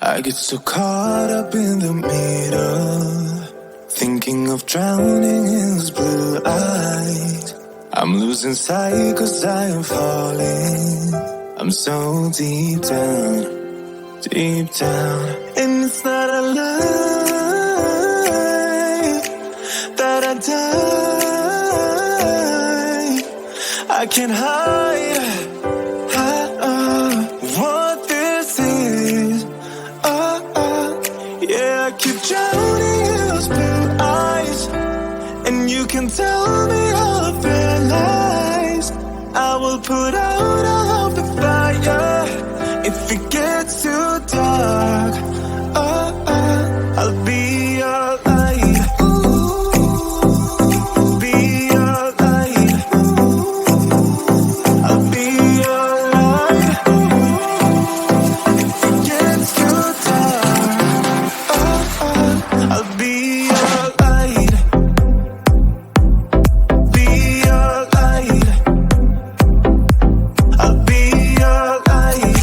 I get so caught up in the middle, thinking of drowning in those blue eyes. I'm losing sight 'cause I am falling. I'm so deep down, and it's not a lie that I die. I can't hide what this is. Yeah, I keep drowning in those blue eyes, and you can tell me all of their lies. I will put out all of the fire if it gets too dark. I'll be your light. Be your light. I'll be your light. If it gets too dark, I'll be your light. Be your light. I'll be your light.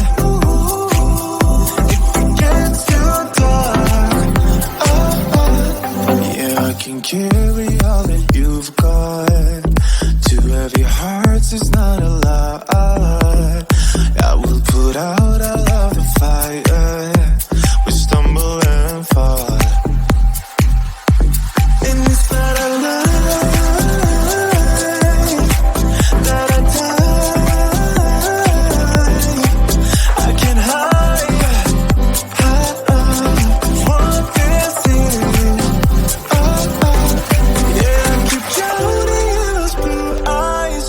If it gets too dark, yeah, I can carry all that you've got. Two heavy hearts is not a lie. I will put out all of the fire. We stumble and fall, and it's not a lie that I die. I can't hide what this is. Yeah, I keep drowning in those blue eyes,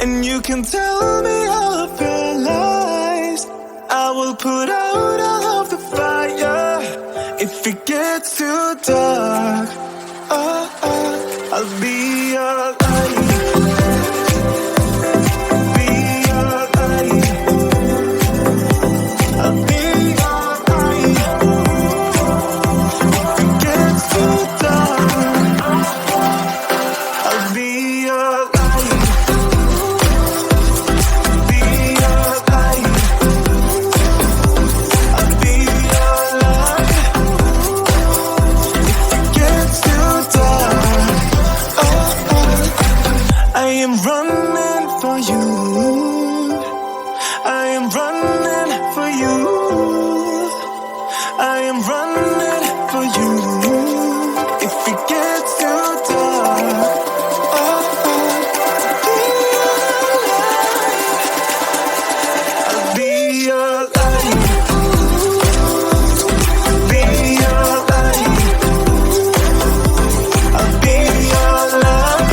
and you can tell me all of your lies. I will put out all of the fire if it gets too dark. I'll be your light. Be your light. I'll be your light. If it gets too dark, I'll be your light. Be your light. I'll be your light. If it gets too dark, I am running for you. I am running for you. I am running for you. If it gets too dark, I'll be your light. Be your light. I'll be your light.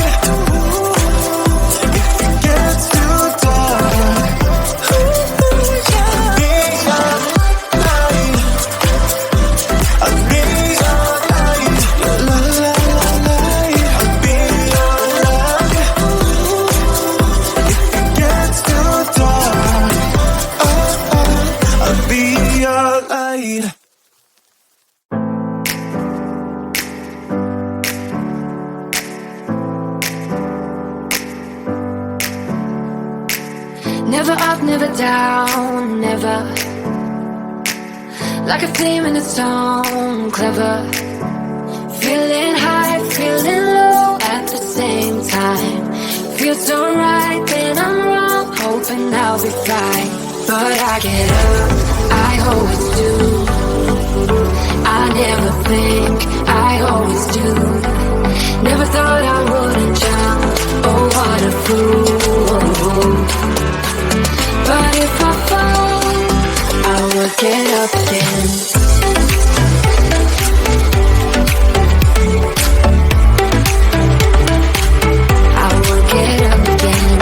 If it gets too dark, I'll be your light. I'll be your light. La la la la. I'll be your light. If it gets too dark, I'll be your light. Never up, never down, never. Like a flame in a song, clever. Feeling high, feeling low at the same time. Feels so right, then I'm wrong, hoping I'll be fine. But I get up, I always do. I never think, I always do. Never thought I wouldn't jump, oh what a fool. But if I fall, I will get up again. I will get up again.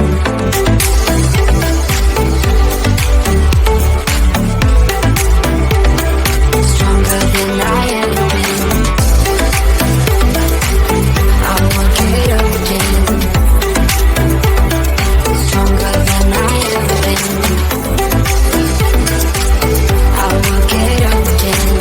Stronger than I ever been. I will get up again. Stronger than I ever been. I will get up again.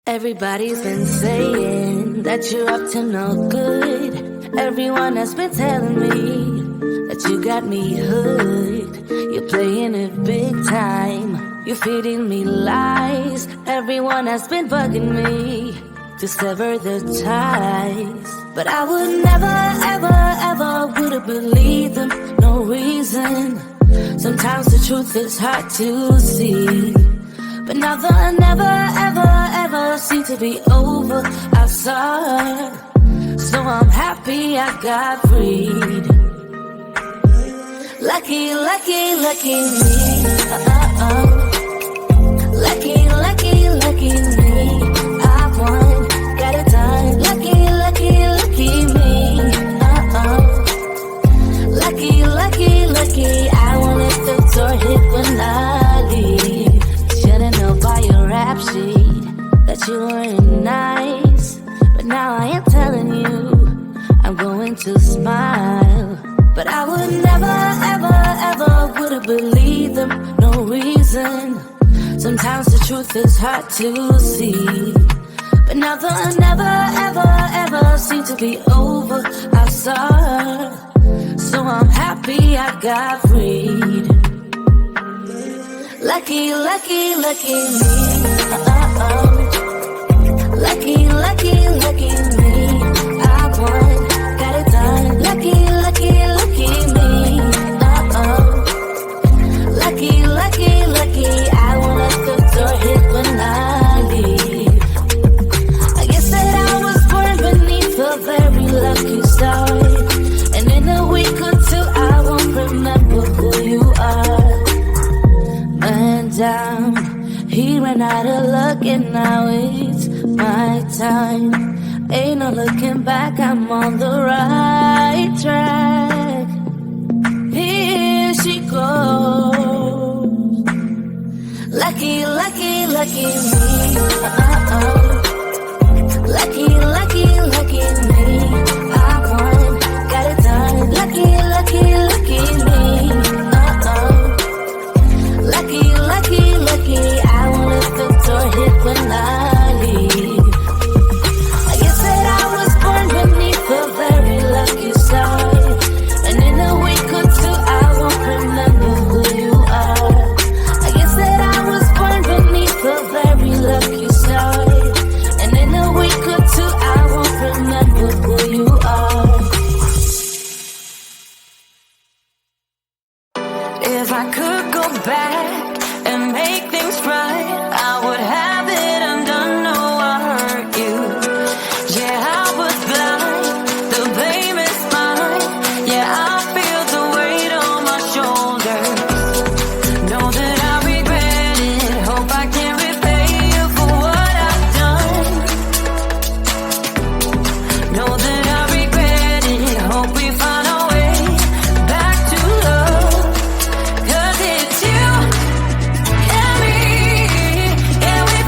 Everybody's been saying that you're up to no good. Everyone has been telling me that you got me hooked. You're playing it big time. You're feeding me lies. Everyone has been bugging me to sever the ties. But I would never, ever, ever would have believed them. No reason. Sometimes the truth is hard to see. But now the never, ever, ever seem to be over outside. So I'm happy I got freed. Lucky, lucky, lucky me. Lucky, lucky, lucky me. I won, got it done. Lucky, lucky, lucky me. Lucky, lucky, lucky. I won't let the door hit when I leave. Should've known by your rap sheet that you weren't nice. But now I am telling you, I'm going to smile. But I would never, ever, ever would have believed them. No reason. Sometimes the truth is hard to see. But now the never, ever, ever seem to be over outside. So I'm happy I got freed. Lucky, lucky, lucky me. Lucky, lucky, lucky me. I won, got it done. Lucky, lucky, lucky me. Lucky, lucky, lucky. I won't let the door hit when I leave. I guess that I was born beneath a very lucky star. And in a week or two I won't remember who you are. And I'm here and out of luck, and now it's my time. Ain't no looking back, I'm on the right track. Here she goes. Lucky, lucky, lucky me. Lucky, lucky, lucky me. I won, got it done. Lucky, lucky, lucky me. Lucky, lucky, lucky. I won't let the door hit when I leave. I guess that I was born beneath a very lucky star. And in a week or two I won't remember who you are. I guess that I was born beneath a very lucky star. And in a week or two I won't remember who you are. If I could go back and make things right, I would have it undone. No, I hurt you. Yeah, I was blind. The blame is mine. Yeah, I feel the weight on my shoulders. Know that I regret it. Hope I can repay you for what I've done. Know that I regret it. Hope we find our way back to love. 'Cause it's you and me, and we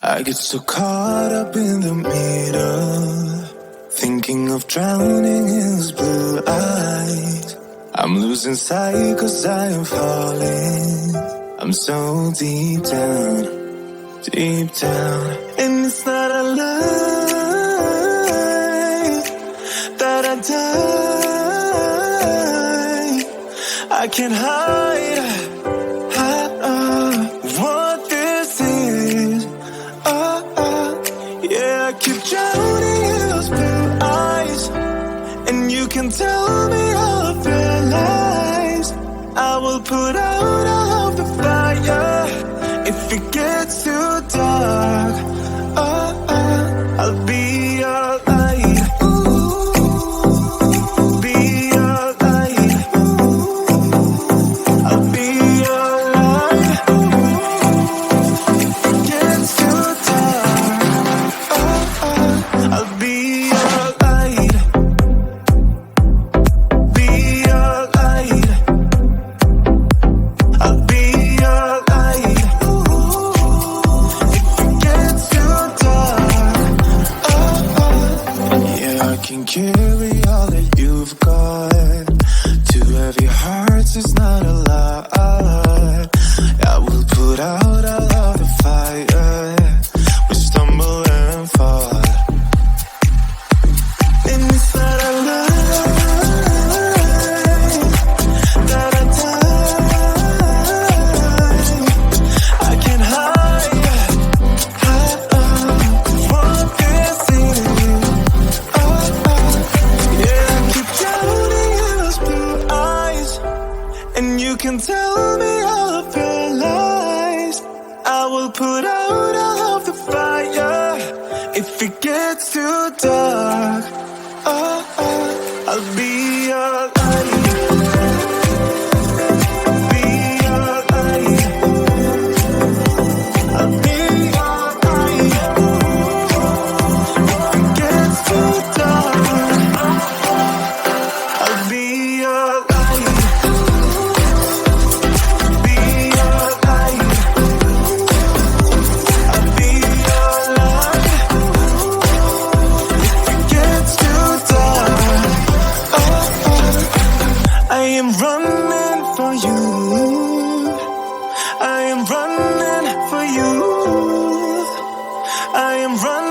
I get so caught up in the middle, thinking of drowning in his blue eyes. I'm losing sight 'cause I am falling. I'm so deep down, and it's not a lie that I die. I can't hide what this is. Yeah, I keep drowning in those blue eyes, and you can tell me all of your lies. I will put out all of the fire if it gets too dark. I'll be your light. Be your light. I'll be your light. If it gets too dark, I'll be your light. Be your light. I'll be your light. If it gets too dark, yeah, I can carry all that you've got. Two heavy hearts is not a lie. I will put out all of the fire. We stumble and fall, and it's not a lie that I die. I can't hide what this is. Yeah, I keep drowning in those blue eyes, and you can tell me all of your lies. I will put out all of the fire if it gets too dark. I'll be your light. Be your light. I'll be your light. If it gets too dark, I'll be your light. Be your light. I'll be your light. If it gets too dark, I am running for you. I am running for you. I am running